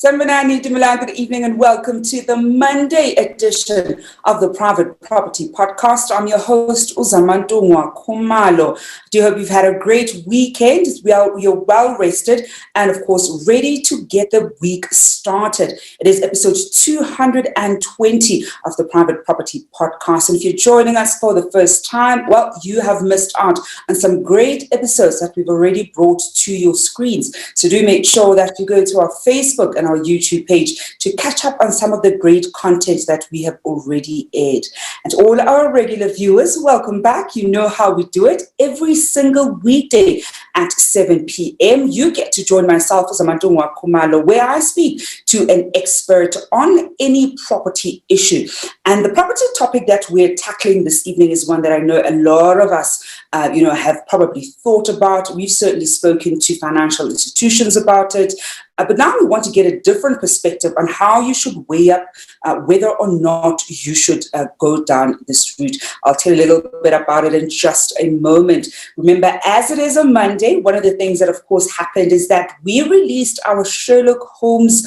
Sanbanani Dumoulin, good evening and welcome to the Monday edition of the Private Property Podcast. I'm your host, Uzamantungwa Khumalo. I do hope you've had a great weekend. You're well rested and, of course, ready to get the week started. It is episode 220 of the Private Property Podcast. And if you're joining us for the first time, well, you have missed out on some great episodes that we've already brought to your screens. So do make sure that you go to our Facebook and our YouTube page to catch up on some of the great content that we have already aired. And all our regular viewers, welcome back. You know how we do it. Every single weekday at 7 p.m., you get to join myself, Uzamantungwa Khumalo, where I speak to an expert on any property issue. And the property topic that we're tackling this evening is one that I know a lot of us have probably thought about. We've certainly spoken to financial institutions about it. But now we want to get a different perspective on how you should weigh up whether or not you should go down this route. I'll tell you a little bit about it in just a moment. Remember, as it is a Monday, one of the things that, of course, happened is that we released our Sherlock Holmes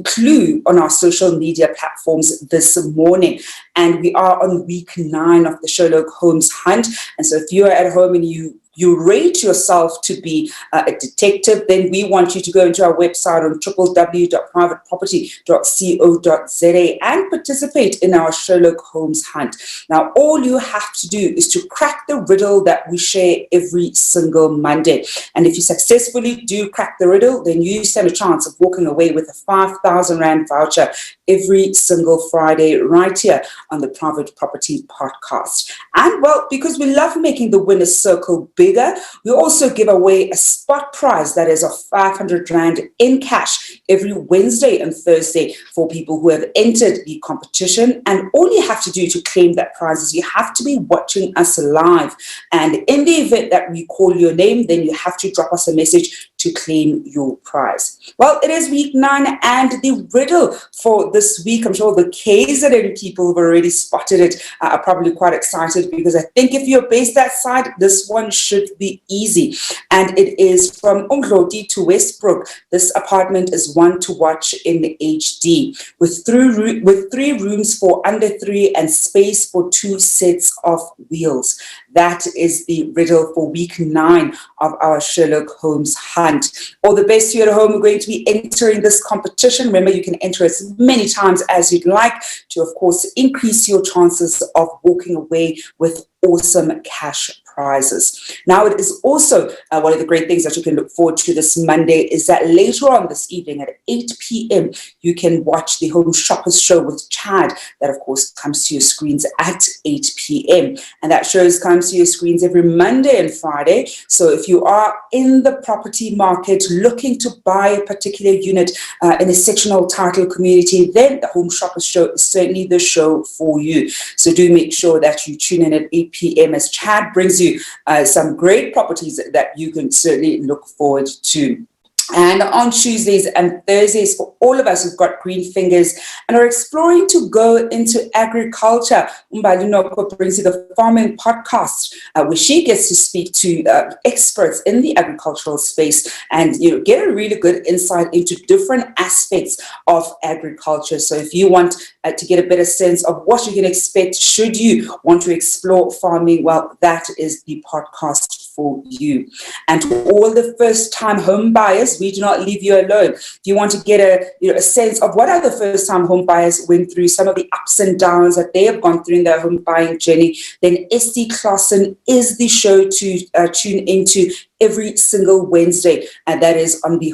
clue on our social media platforms this morning. And we are on week 9 of the Sherlock Holmes hunt. And so if you are at home and you rate yourself to be a detective, then we want you to go into our website on www.privateproperty.co.za and participate in our Sherlock Holmes hunt. Now, all you have to do is to crack the riddle that we share every single Monday. And if you successfully do crack the riddle, then you stand a chance of walking away with a 5,000 Rand voucher every single Friday right here on the Private Property Podcast. And well, because we love making the winner's circle bigger, we also give away a spot prize that is of 500 Rand in cash every Wednesday and Thursday for people who have entered the competition. And all you have to do to claim that prize is you have to be watching us live. And in the event that we call your name, then you have to drop us a message to claim your prize. Well, it is week 9 and the riddle for this week, I'm sure the KZN people who've already spotted it are probably quite excited, because I think if you're based that side, this one should be easy. And it is from Umdloti to Westbrook. This apartment is one to watch in HD with 3 rooms for under 3 and space for 2 sets of wheels. That is the riddle for week 9 of our Sherlock Holmes hunt. All the best to you at home. We're going to be entering this competition. Remember, you can enter as many times as you'd like to, of course, increase your chances of walking away with awesome cash prizes. Now, it is also one of the great things that you can look forward to this Monday is that later on this evening at 8 p.m., you can watch the Home Shoppers Show with Chad. That, of course, comes to your screens at 8 p.m. And that show comes to your screens every Monday and Friday. So if you are in the property market looking to buy a particular unit in a sectional title community, then the Home Shoppers Show is certainly the show for you. So do make sure that you tune in at 8 p.m. as Chad brings you some great properties that you can certainly look forward to. And on Tuesdays and Thursdays, for all of us who've got green fingers and are exploring to go into agriculture, Umbali Noko brings you the Farming Podcast, where she gets to speak to experts in the agricultural space and get a really good insight into different aspects of agriculture. So if you want to get a better sense of what you can expect should you want to explore farming, well, that is the podcast for you. And to all the first-time home buyers, we do not leave you alone. If you want to get a sense of what other first-time home buyers went through, some of the ups and downs that they have gone through in their home buying journey, then SD Klassen is the show to tune into every single Wednesday, and that is on the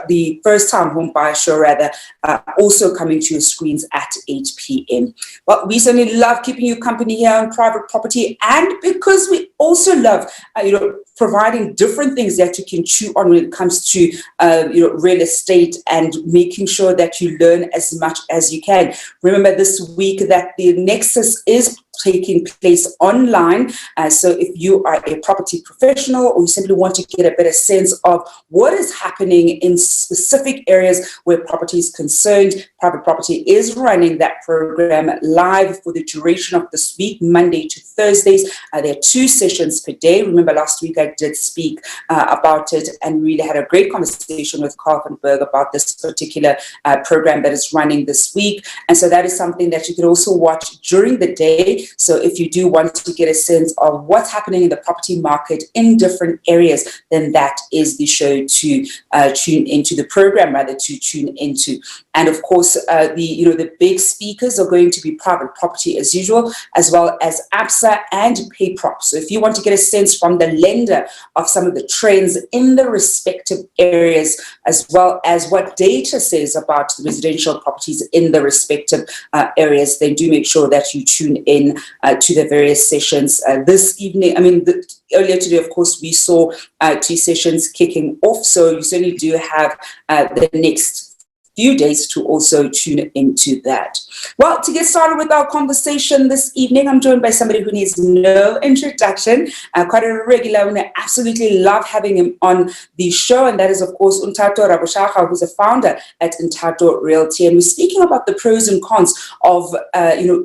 the first-time home buyer show, also coming to your screens at 8 p.m. Well, we certainly love keeping you company here on Private Property, and because we also love, providing different things that you can chew on when it comes to, real estate and making sure that you learn as much as you can. Remember this week that the Nexus is taking place online. So if you are a property professional or you simply want to get a better sense of what is happening in specific areas where property is concerned, Private Property is running that program live for the duration of this week, Monday to Thursdays. There are 2 sessions per day. Remember, last week I did speak about it and really had a great conversation with Carl van Berg about this particular program that is running this week. And so that is something that you can also watch during the day. So if you do want to get a sense of what's happening in the property market in different areas, then that is the show to tune into, the program rather to tune into. And of course, the big speakers are going to be Private Property as usual, as well as ABSA and PayProp. So if you want to get a sense from the lender of some of the trends in the respective areas, as well as what data says about the residential properties in the respective areas, then do make sure that you tune in to the various sessions this evening. Earlier today, of course, we saw 2 sessions kicking off. So you certainly do have the next few days to also tune into that. Well, to get started with our conversation this evening, I'm joined by somebody who needs no introduction, quite a regular, and I absolutely love having him on the show, and that is, of course, Nthato Raboshaga, who's a founder at Nthato Realty, and we're speaking about the pros and cons of,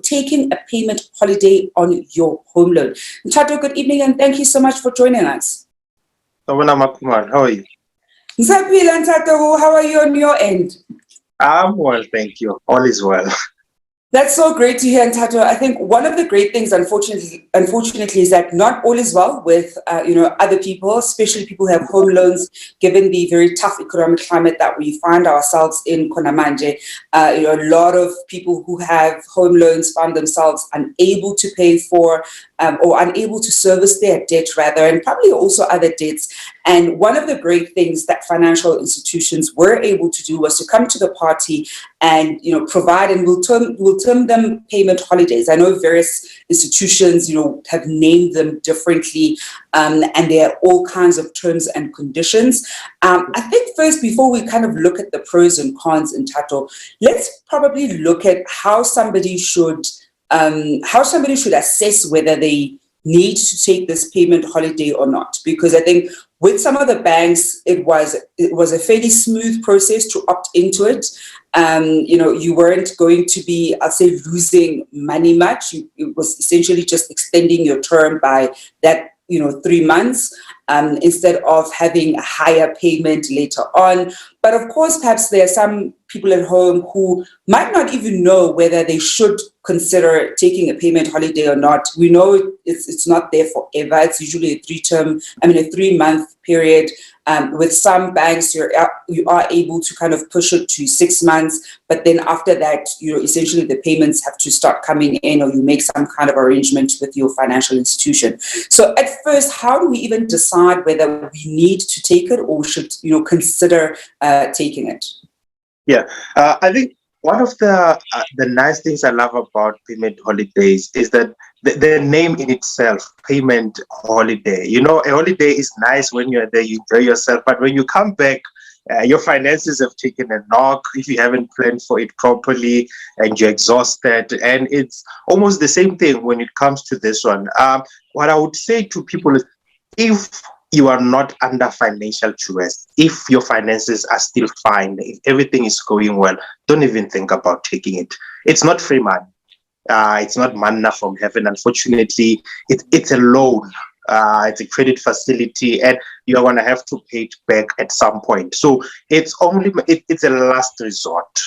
taking a payment holiday on your home loan. Nthato, good evening, and thank you so much for joining us. How are you? Nthato, how are you on your end? I'm well, thank you. All is well. That's so great to hear, Nthato. I think one of the great things, unfortunately, is that not all is well with, other people, especially people who have home loans, given the very tough economic climate that we find ourselves in Konamanje. A lot of people who have home loans found themselves unable to pay for or unable to service their debt, rather, and probably also other debts. And one of the great things that financial institutions were able to do was to come to the party and provide, and we'll term them payment holidays. I know various institutions have named them differently, and there are all kinds of terms and conditions. I think first, before we kind of look at the pros and cons in Nthato, let's probably look at how somebody should assess whether they need to take this payment holiday or not. Because I think with some of the banks, it was a fairly smooth process to opt into it. You weren't going to be, I'll say, losing money much. It was essentially just extending your term by that 3 months instead of having a higher payment later on. But of course, perhaps there are some people at home who might not even know whether they should consider taking a payment holiday or not. We know it's not there forever. It's usually a 3-month period. With some banks, you are able to kind of push it to 6 months, but then after that, essentially the payments have to start coming in, or you make some kind of arrangement with your financial institution. So at first, how do we even decide whether we need to take it or should consider taking it? Yeah, I think one of the nice things I love about payment holidays is that the name in itself, payment holiday. A holiday is nice when you're there, you enjoy yourself, but when you come back, your finances have taken a knock if you haven't planned for it properly and you're exhausted. And it's almost the same thing when it comes to this one. What I would say to people is, if you are not under financial duress, if your finances are still fine, if everything is going well, don't even think about taking it. It's not free money. It's not manna from heaven. Unfortunately, it's a loan. It's a credit facility, and you're going to have to pay it back at some point. So it's a last resort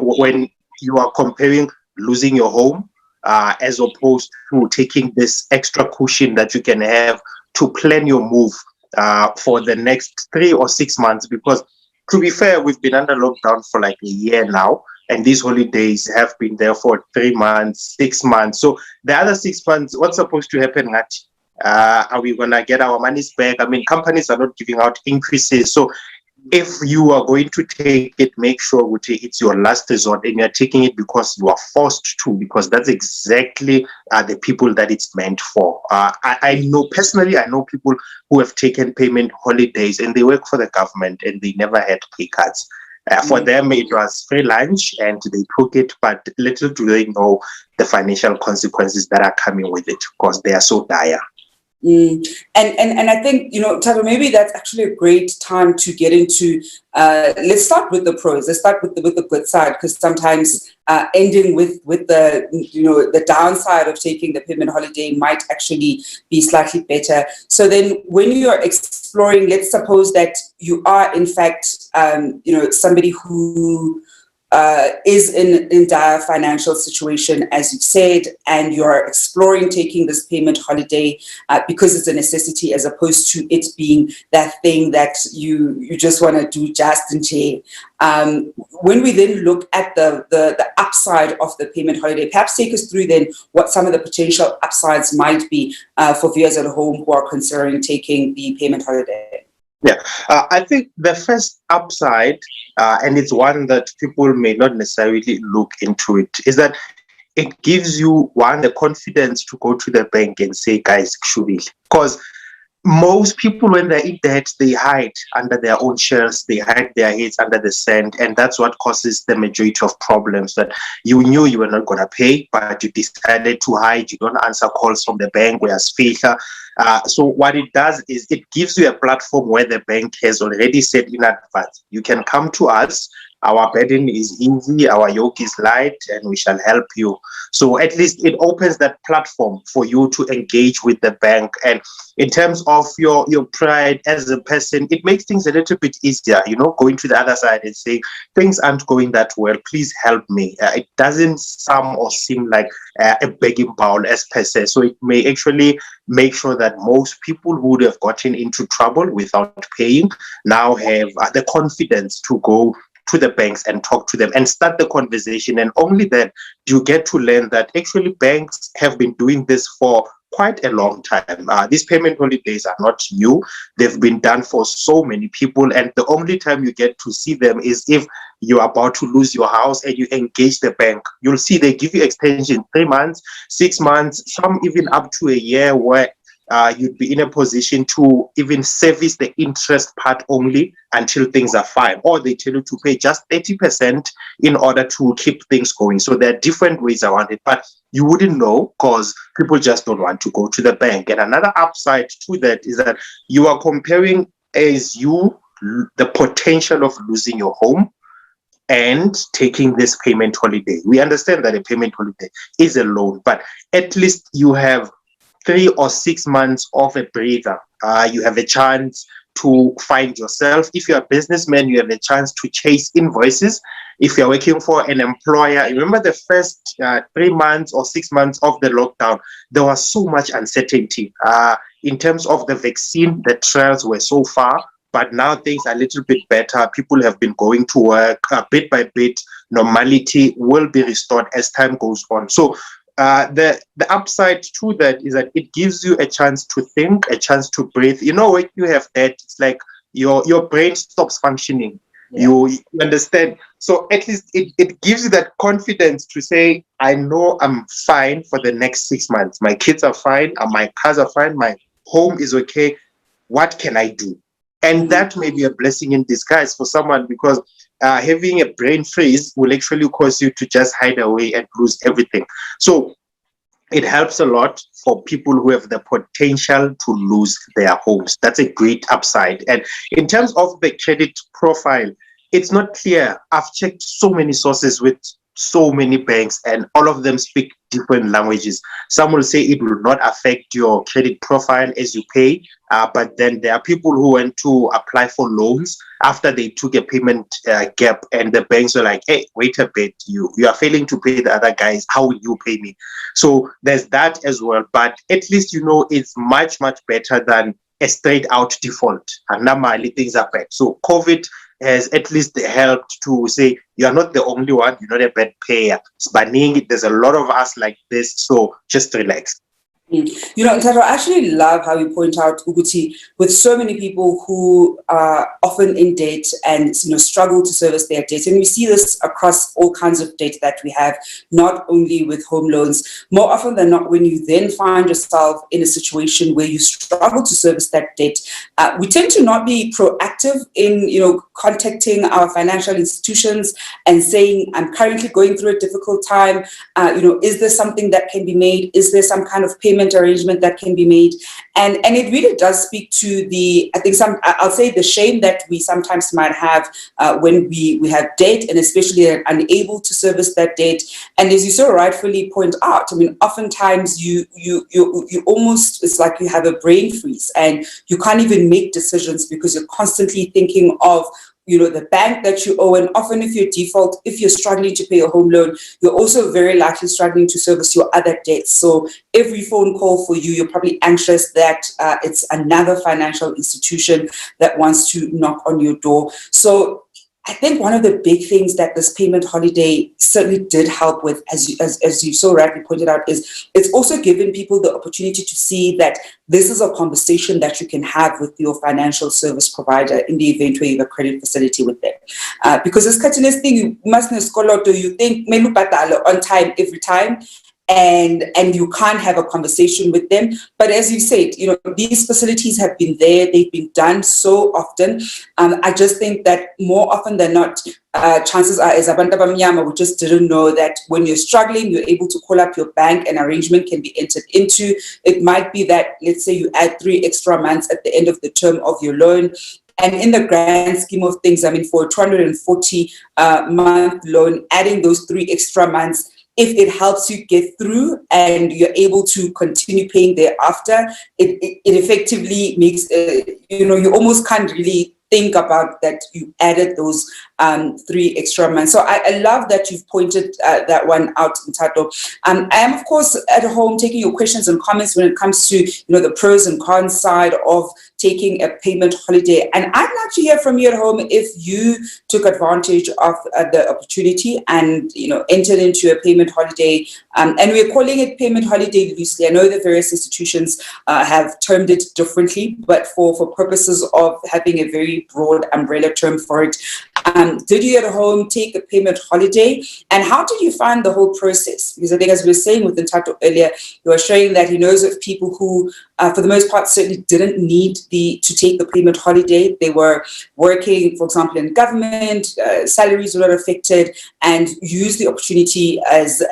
when you are comparing losing your home as opposed to taking this extra cushion that you can have to plan your move for the next 3 or 6 months. Because to be fair, we've been under lockdown for like a year now, and these holidays have been there for 3 months, 6 months. So the other 6 months, what's supposed to happen? Are we going to get our monies back? Companies are not giving out increases. So if you are going to take it, make sure it's your last resort, and you're taking it because you are forced to, because that's exactly the people that it's meant for. I know people who have taken payment holidays, and they work for the government and they never had pay cuts. For them, it was free lunch and they took it, but little do they know the financial consequences that are coming with it because they are so dire. And I think, Nthato, maybe that's actually a great time to get into, let's start with the pros. Let's start with the good side, because sometimes ending with the, the downside of taking the payment holiday might actually be slightly better. So then when you are exploring, let's suppose that you are in fact, somebody who is in dire financial situation, as you said, and you're exploring taking this payment holiday because it's a necessity, as opposed to it being that thing that you just want to do just in case. When we then look at the upside of the payment holiday, perhaps take us through then what some of the potential upsides might be for viewers at home who are considering taking the payment holiday. Yeah, I think the first upside, and it's one that people may not necessarily look into it, is that it gives you, one, the confidence to go to the bank and say, guys, because most people, when they're in debt, they hide under their own shells, they hide their heads under the sand, and that's what causes the majority of problems. That you knew you were not going to pay, but you decided to hide. You don't answer calls from the bank, whereas failure. So what it does is it gives you a platform where the bank has already said in advance, you can come to us. Our burden is easy, our yoke is light, and we shall help you. So at least it opens that platform for you to engage with the bank. And in terms of your pride as a person, it makes things a little bit easier, going to the other side and saying, things aren't going that well, please help me. It doesn't sound or seem like a begging bowl as per se. So it may actually make sure that most people who would have gotten into trouble without paying now have the confidence to go to the banks and talk to them and start the conversation. And only then do you get to learn that actually banks have been doing this for quite a long time. These payment holidays are not new. They've been done for so many people. And the only time you get to see them is if you're about to lose your house and you engage the bank. You'll see they give you extension 3 months, 6 months, some even up to a year, where you'd be in a position to even service the interest part only until things are fine, or they tell you to pay just 30% in order to keep things going. So there are different ways around it, but you wouldn't know because people just don't want to go to the bank. And another upside to that is that you are comparing the potential of losing your home and taking this payment holiday. We understand that a payment holiday is a loan, but at least you have 3 or 6 months of a breather. You have a chance to find yourself. If you're a businessman, you have a chance to chase invoices. If you're working for an employer, remember the first 3 months or 6 months of the lockdown, there was so much uncertainty. In terms of the vaccine, the trials were so far, but now things are a little bit better. People have been going to work bit by bit. Normality will be restored as time goes on. So the upside to that is that it gives you a chance to think, a chance to breathe. When you have that, it's like your brain stops functioning. Yeah. You understand? So at least it gives you that confidence to say, I know I'm fine for the next 6 months. My kids are fine, my cars are fine, my home is okay. What can I do? And that may be a blessing in disguise for someone, because having a brain freeze will actually cause you to just hide away and lose everything. So it helps a lot for people who have the potential to lose their homes. That's a great upside. And in terms of the credit profile, it's not clear. I've checked so many sources with so many banks, and all of them speak different languages. Some will say it will not affect your credit profile as you pay, but then there are people who went to apply for loans after they took a payment gap, and the banks were like, hey, wait a bit, you are failing to pay the other guys, how will you pay me? So there's that as well, but at least it's much, much better than a straight out default, and normally things are bad. So COVID has at least helped to say, you're not the only one, you're not a bad payer. There's a lot of us like this, so just relax. Nthato, I actually love how you point out, Uguti, with so many people who are often in debt and struggle to service their debt. And we see this across all kinds of debt that we have, not only with home loans. More often than not, when you then find yourself in a situation where you struggle to service that debt, we tend to not be proactive in, contacting our financial institutions and saying, I'm currently going through a difficult time. Is there something that can be made? Is there some kind of payment arrangement that can be made? And it really does speak to I'll say the shame that we sometimes might have when we have debt, and especially are unable to service that debt. And as you so rightfully point out, oftentimes you almost, it's like you have a brain freeze and you can't even make decisions because you're constantly thinking of the bank that you owe. And often if you're struggling to pay your home loan, you're also very likely struggling to service your other debts. So every phone call for you, you're probably anxious that it's another financial institution that wants to knock on your door. So I think one of the big things that this payment holiday certainly did help with, as you so rightly pointed out, is it's also given people the opportunity to see that this is a conversation that you can have with your financial service provider in the event where you have a credit facility with them. Because this continuous thing, you must know, you think on time every time, and you can't have a conversation with them. But as you said, these facilities have been there, they've been done so often. I just think that more often than not, chances are, as abantu abamnyama, we just didn't know that when you're struggling, you're able to call up your bank, an arrangement can be entered into. It might be that, let's say you add 3 extra months at the end of the term of your loan. And in the grand scheme of things, for a 240 month loan, adding those 3 extra months, if it helps you get through and you're able to continue paying thereafter, it effectively makes, you almost can't really think about that you added those 3 extra months. So I love that you've pointed that one out, Nthato. I am, of course, at home taking your questions and comments when it comes to the pros and cons side of taking a payment holiday. And I'd like to hear from you at home if you took advantage of the opportunity and entered into a payment holiday. And we're calling it payment holiday loosely. I know that various institutions have termed it differently, but for purposes of having a very broad umbrella term for it, did you at home take a payment holiday? And how did you find the whole process? Because I think, as we were saying with Nthato earlier, you were showing that he knows of people who, for the most part, certainly didn't need to take the payment holiday. They were working, for example, in government, salaries were not affected, and used the opportunity as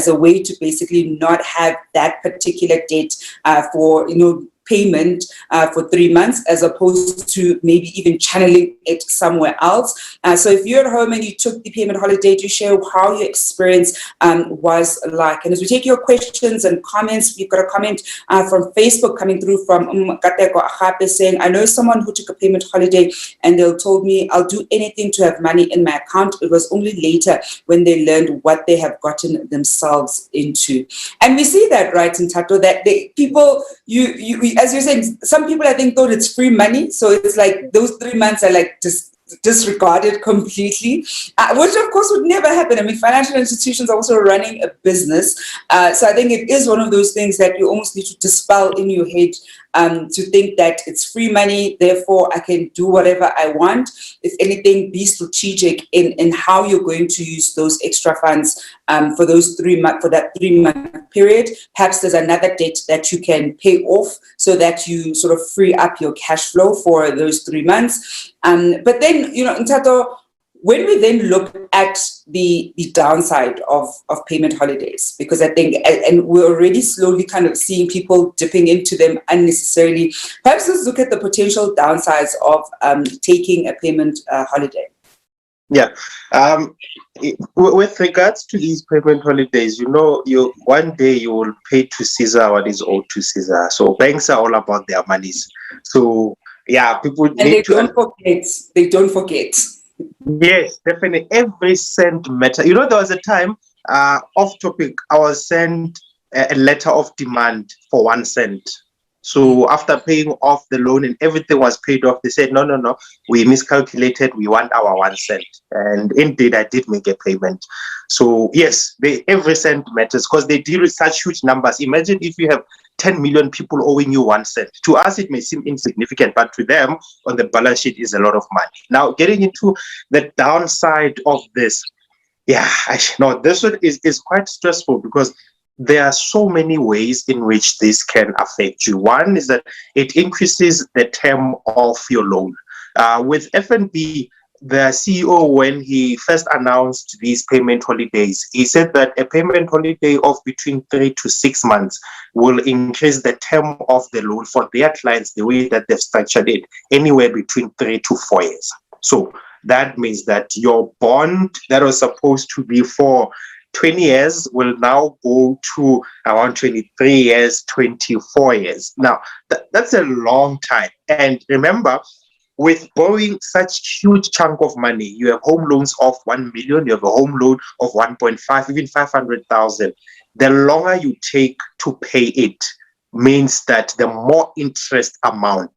a way to basically not have that particular debt for payment for 3 months, as opposed to maybe even channeling it somewhere else. So if you're at home and you took the payment holiday, to share how your experience was like. And as we take your questions and comments, we've got a comment from Facebook coming through from Kateko Ahape saying, I know someone who took a payment holiday and they told me, I'll do anything to have money in my account. It was only later when they learned what they have gotten themselves into. And we see that, right, Nthato, that people, as you're saying, some people I think thought it's free money. So it's like those 3 months are like just disregarded completely, which of course would never happen. Financial institutions are also running a business. So I think it is one of those things that you almost need to dispel in your head, to think that it's free money, therefore I can do whatever I want. If anything, be strategic in how you're going to use those extra funds for that 3 month period. Perhaps there's another debt that you can pay off so that you sort of free up your cash flow for those 3 months. But then, Nthato, when we then look at the downside of payment holidays, because I think, and we're already slowly kind of seeing people dipping into them unnecessarily, perhaps let's look at the potential downsides of taking a payment holiday. Yeah. With regards to these payment holidays, you one day you will pay to Caesar what is owed to Caesar. So banks are all about their monies. So yeah, people and need they don't forget. Yes, definitely. Every cent matters. There was a time, off topic, I was sent a letter of demand for 1 cent. So after paying off the loan and everything was paid off, they said, no, we miscalculated. We want our 1 cent. And indeed, I did make a payment. So yes, every cent matters because they deal with such huge numbers. Imagine if you have 10 million people owing you 1 cent. To us, it may seem insignificant, but to them, on the balance sheet is a lot of money. Now, getting into the downside of this, this one is quite stressful because there are so many ways in which this can affect you. One is that it increases the term of your loan. With FNB, the CEO, when he first announced these payment holidays, he said that a payment holiday of between 3 to 6 months will increase the term of the loan for their clients the way that they've structured it, anywhere between 3 to 4 years. So that means that your bond that was supposed to be for 20 years will now go to around 23 years, 24 years. Now, that's a long time. And remember, with borrowing such huge chunk of money, you have home loans of 1 million, you have a home loan of 1.5, even 500,000. The longer you take to pay it means that the more interest amount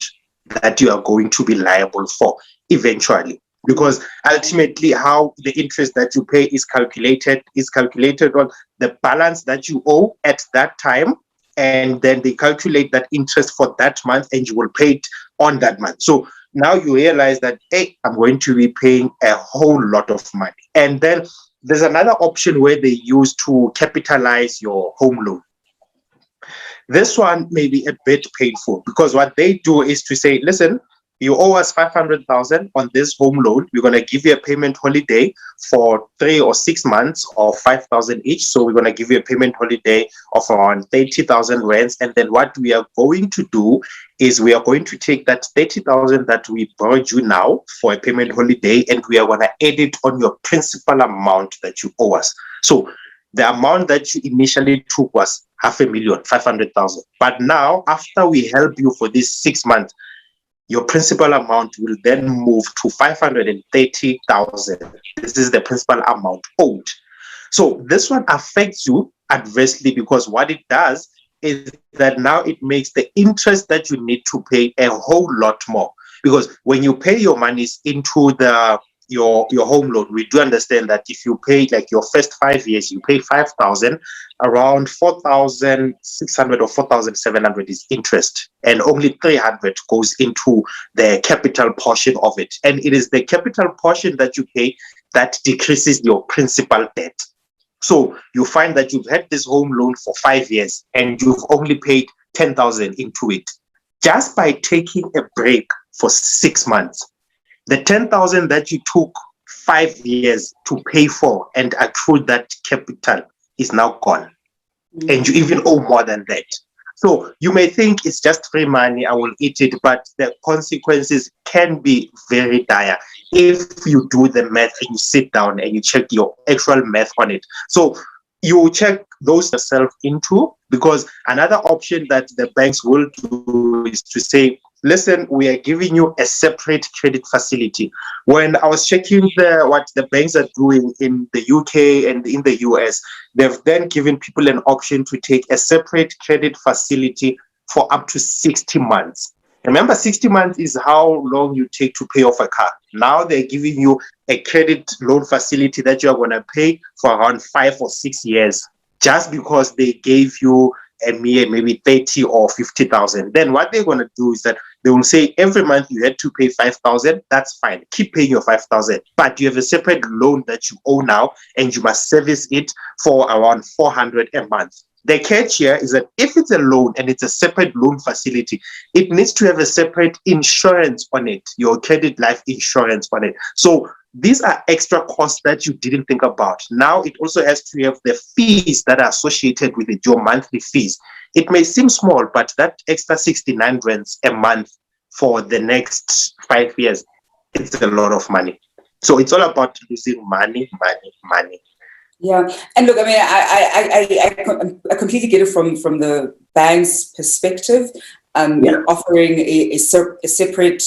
that you are going to be liable for eventually. Because ultimately how the interest that you pay is calculated on the balance that you owe at that time, and then they calculate that interest for that month and you will pay it on that month. So now you realize that, hey, I'm going to be paying a whole lot of money. And then there's another option where they use to capitalize your home loan. This one may be a bit painful because what they do is to say, listen, you owe us 500,000 on this home loan. We're going to give you a payment holiday for 3 or 6 months of 5,000 each. So we're going to give you a payment holiday of around 30,000 rands. And then what we are going to do is we are going to take that 30,000 that we borrowed you now for a payment holiday, and we are going to add it on your principal amount that you owe us. So the amount that you initially took was 500,000, 500,000. But now, after we help you for this 6 months, your principal amount will then move to 530,000. This is the principal amount owed. So this one affects you adversely because what it does is that now it makes the interest that you need to pay a whole lot more. Because when you pay your monies into your home loan, we do understand that if you pay like your first 5 years, you pay 5,000, around 4,600 or 4,700 is interest, and only 300 goes into the capital portion of it. And it is the capital portion that you pay that decreases your principal debt. So you find that you've had this home loan for 5 years and you've only paid 10,000 into it. Just by taking a break for 6 months, the 10,000 that you took 5 years to pay for and accrue that capital is now gone. And you even owe more than that. So you may think it's just free money, I will eat it, but the consequences can be very dire if you do the math and you sit down and you check your actual math on it. So you check those yourself into, because another option that the banks will do is to say, listen, we are giving you a separate credit facility. When I was checking what the banks are doing in the UK and in the US, they've then given people an option to take a separate credit facility for up to 60 months. Remember, 60 months is how long you take to pay off a car. Now they're giving you a credit loan facility that you're going to pay for around 5 or 6 years, just because they gave you a mere maybe 30 or 50,000. Then what they're going to do is that they will say every month you had to pay 5,000. That's fine. Keep paying your 5,000. But you have a separate loan that you owe now, and you must service it for around 400 a month. The catch here is that if it's a loan and it's a separate loan facility, it needs to have a separate insurance on it, your credit life insurance on it. So these are extra costs that you didn't think about. Now it also has to have the fees that are associated with it, your monthly fees. It may seem small, but that extra 69 rands a month for the next 5 years, it's a lot of money. So it's all about losing money. Yeah, and look, I mean, I completely get it from the bank's perspective. Offering a separate